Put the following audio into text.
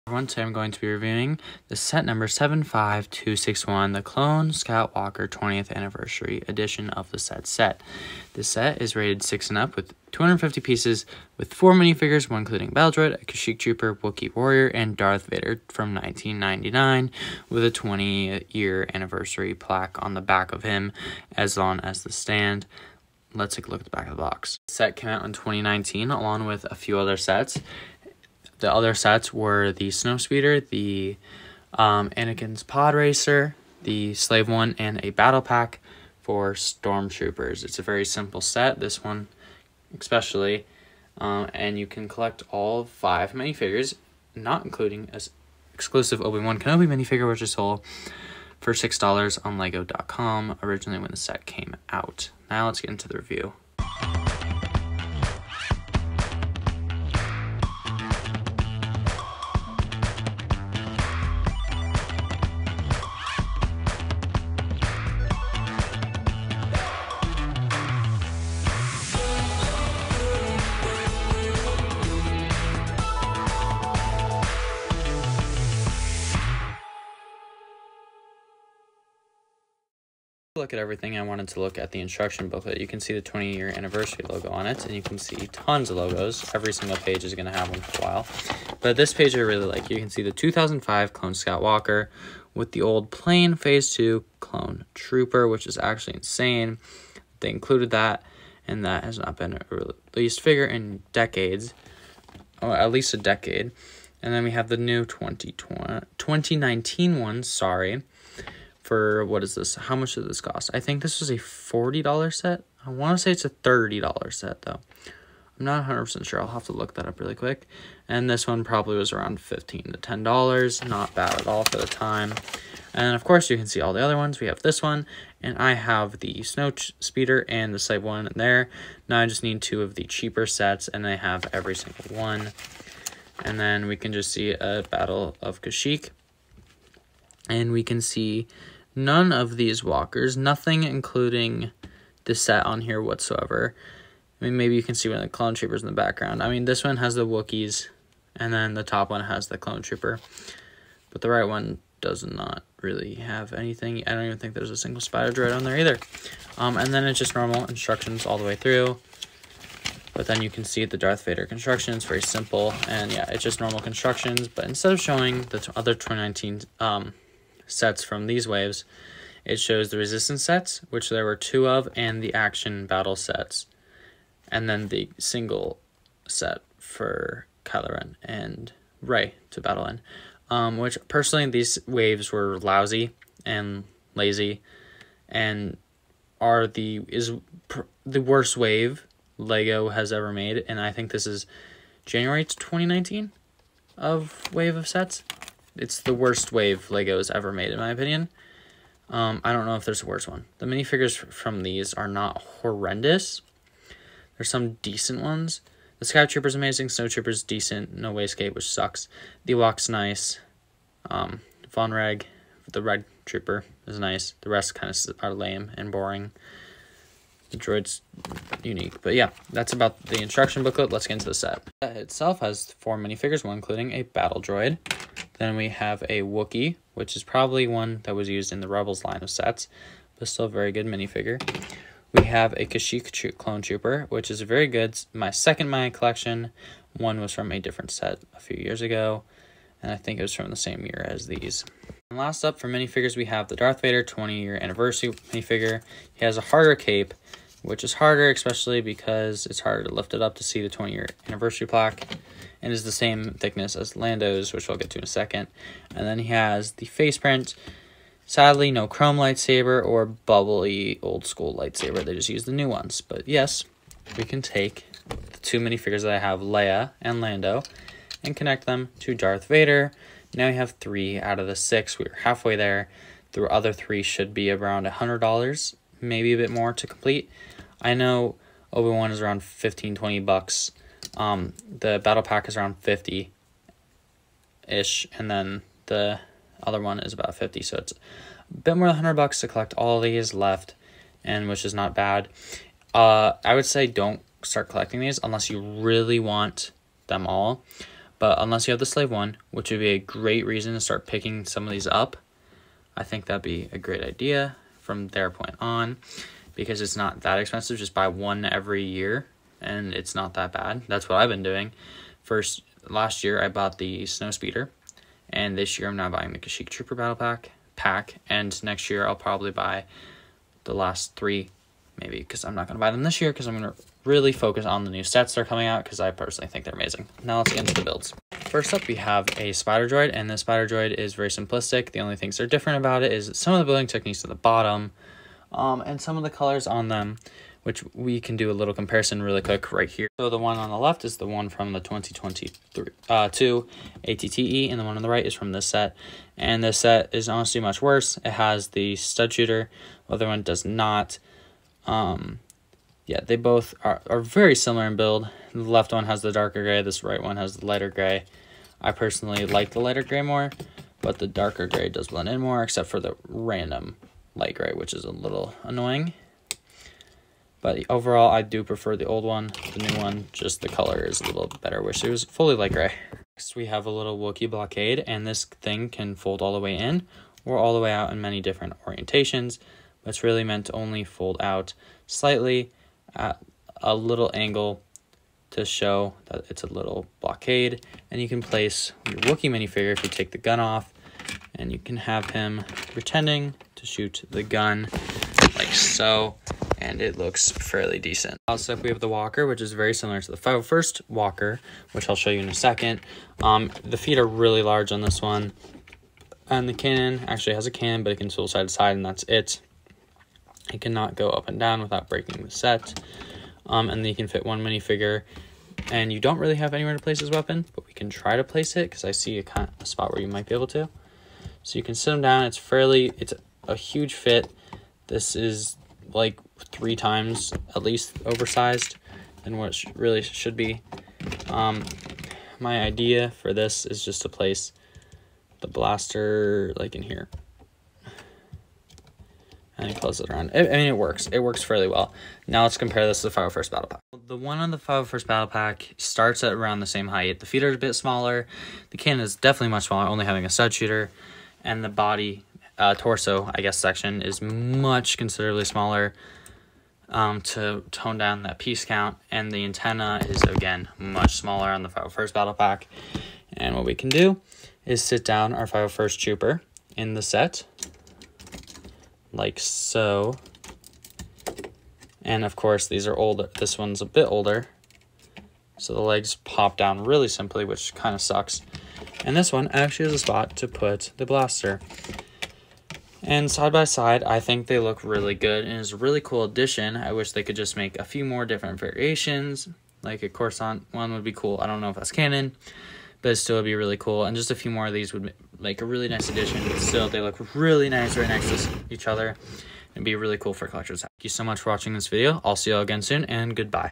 Everyone, today I'm going to be reviewing the set number 75261, the Clone Skywalker 20th Anniversary Edition of the set. This set is rated 6 and up with 250 pieces with 4 minifigures, one including Battle Droid, a Kashyyyk Trooper, Wookiee Warrior, and Darth Vader from 1999 with a 20-year anniversary plaque on the back of him as long as the stand. Let's take a look at the back of the box. The set came out in 2019 along with a few other sets. The other sets were the Snowspeeder, the Anakin's Pod Racer, the Slave One, and a battle pack for Stormtroopers. It's a very simple set, this one especially, and you can collect all 5 minifigures, not including an exclusive Obi-Wan Kenobi minifigure, which is sold for $6 on Lego.com originally when the set came out. Now let's get into the review. Look at everything, I wanted to look at the instruction booklet. You can see the 20-year anniversary logo on it, and you can see tons of logos. Every single page is going to have one for a while. But this page I really like. You can see the 2005 Clone Skywalker with the old plain Phase 2 Clone Trooper, which is actually insane. They included that, and that has not been a released figure in decades, or at least a decade. And then we have the new 2019 one, for, what is this? How much did this cost? I think this was a $40 set. I want to say it's a $30 set, though. I'm not 100% sure. I'll have to look that up really quick. And this one probably was around $15 to $10. Not bad at all for the time. And, of course, you can see all the other ones. We have this one, and I have the Snowspeeder and the Slave One in there. Now I just need 2 of the cheaper sets, and I have every single one. And then we can just see a Battle of Kashyyyk. And we can see none of these walkers, nothing including the set on here whatsoever. I mean, maybe you can see one of the clone troopers in the background. I mean, this one has the Wookiees, and then the top one has the clone trooper. But the right one does not really have anything. I don't even think there's a single spider droid on there either. And then it's just normal instructions all the way through. But then you can see the Darth Vader construction. It's very simple. And yeah, it's just normal constructions. But instead of showing the other 2019 sets from these waves, it shows the Resistance sets, which there were 2 of, and the action battle sets, and then the single set for Kylo Ren and Rey to battle in, which personally these waves were lousy and lazy and are the worst wave Lego has ever made. And I think this is January 2019 of wave of sets. It's the worst wave Lego's ever made, in my opinion. I don't know if there's a worse one. The minifigures from these are not horrendous. There's some decent ones. The Sky Trooper's amazing. Snow Trooper's decent. No Wayscape, which sucks. The Ewok's nice. Von Reg, the Red Trooper, is nice. The rest kind of are lame and boring. The droid's unique. But yeah, that's about the instruction booklet. Let's get into the set. The set itself has 4 minifigures, one including a battle droid. Then we have a Wookiee, which is probably one that was used in the Rebels line of sets, but still a very good minifigure. We have a Kashyyyk Clone Trooper, which is very good. My second in my collection. One was from a different set a few years ago, and I think it was from the same year as these. And last up for minifigures, we have the Darth Vader 20-year anniversary minifigure. He has a harder cape, which is harder, especially because it's harder to lift it up to see the 20-year anniversary plaque, and is the same thickness as Lando's, which we'll get to in a second. And then he has the face print. Sadly, no chrome lightsaber or bubbly old school lightsaber. They just use the new ones. But yes, we can take the 2 minifigures that I have, Leia and Lando, and connect them to Darth Vader. Now we have 3 out of the 6. We were halfway there. The other 3 should be around $100, maybe a bit more to complete. I know Obi-Wan is around $15-20. The battle pack is around 50-ish, and then the other one is about 50, so it's a bit more than $100 to collect all of these left, and which is not bad. I would say don't start collecting these unless you really want them all. But unless you have the Slave 1, which would be a great reason to start picking some of these up, I think that'd be a great idea from their point on, because it's not that expensive. Just buy one every year, and it's not that bad. That's what I've been doing. Last year, I bought the Snow Speeder, and this year I'm now buying the Kashyyyk Trooper Battle Pack, and next year I'll probably buy the last 3, maybe, because I'm not going to buy them this year, because I'm going to really focus on the new sets that are coming out, because I personally think they're amazing. Now let's get into the builds. First up, we have a Spider Droid, and this Spider Droid is very simplistic. The only things that are different about it is some of the building techniques at the bottom, and some of the colors on them, which we can do a little comparison really quick right here. So the one on the left is the one from the 2022 ATTE, and the one on the right is from this set. And this set is honestly much worse. It has the stud shooter, the other one does not. Yeah, they both are very similar in build. The left one has the darker gray, this right one has the lighter gray. I personally like the lighter gray more, but the darker gray does blend in more, except for the random light gray, which is a little annoying. But overall, I do prefer the old one. The new one, just the color is a little better. Wish it was fully light gray. Next, we have a little Wookiee blockade, and this thing can fold all the way in or all the way out in many different orientations. But it's really meant to only fold out slightly at a little angle to show that it's a little blockade. And you can place your Wookiee minifigure if you take the gun off, and you can have him pretending to shoot the gun like so, and it looks fairly decent. Also, we have the walker, which is very similar to the 501st walker, which I'll show you in a second. The feet are really large on this one, and the cannon actually has a cannon, but it can swivel side to side, and that's it. It cannot go up and down without breaking the set. And then you can fit one minifigure, and you don't really have anywhere to place his weapon, but we can try to place it, because I see a spot where you might be able to. So you can sit him down. It's a huge fit. This is like 3 times at least oversized than what it really should be. My idea for this is just to place the blaster like in here, and you close it around. I mean, it works. It works fairly well. Now let's compare this to the 501st Battle Pack. The one on the 501st Battle Pack starts at around the same height. The feet are a bit smaller. The cannon is definitely much smaller, only having a stud shooter, and the body, torso, I guess, section is much considerably smaller to tone down that piece count. And the antenna is, again, much smaller on the 501st Battle Pack. And what we can do is sit down our 501st Trooper in the set, like so. And of course, these are older. This one's a bit older, so the legs pop down really simply, which kind of sucks. And this one actually has a spot to put the blaster. And side by side, I think they look really good, and it's a really cool addition. I wish they could just make a few more different variations, like a Coruscant one would be cool. I don't know if that's canon, but it still would be really cool. And just a few more of these would make a really nice addition. But still, they look really nice right next to each other. It'd be really cool for collectors. Thank you so much for watching this video. I'll see you all again soon, and goodbye.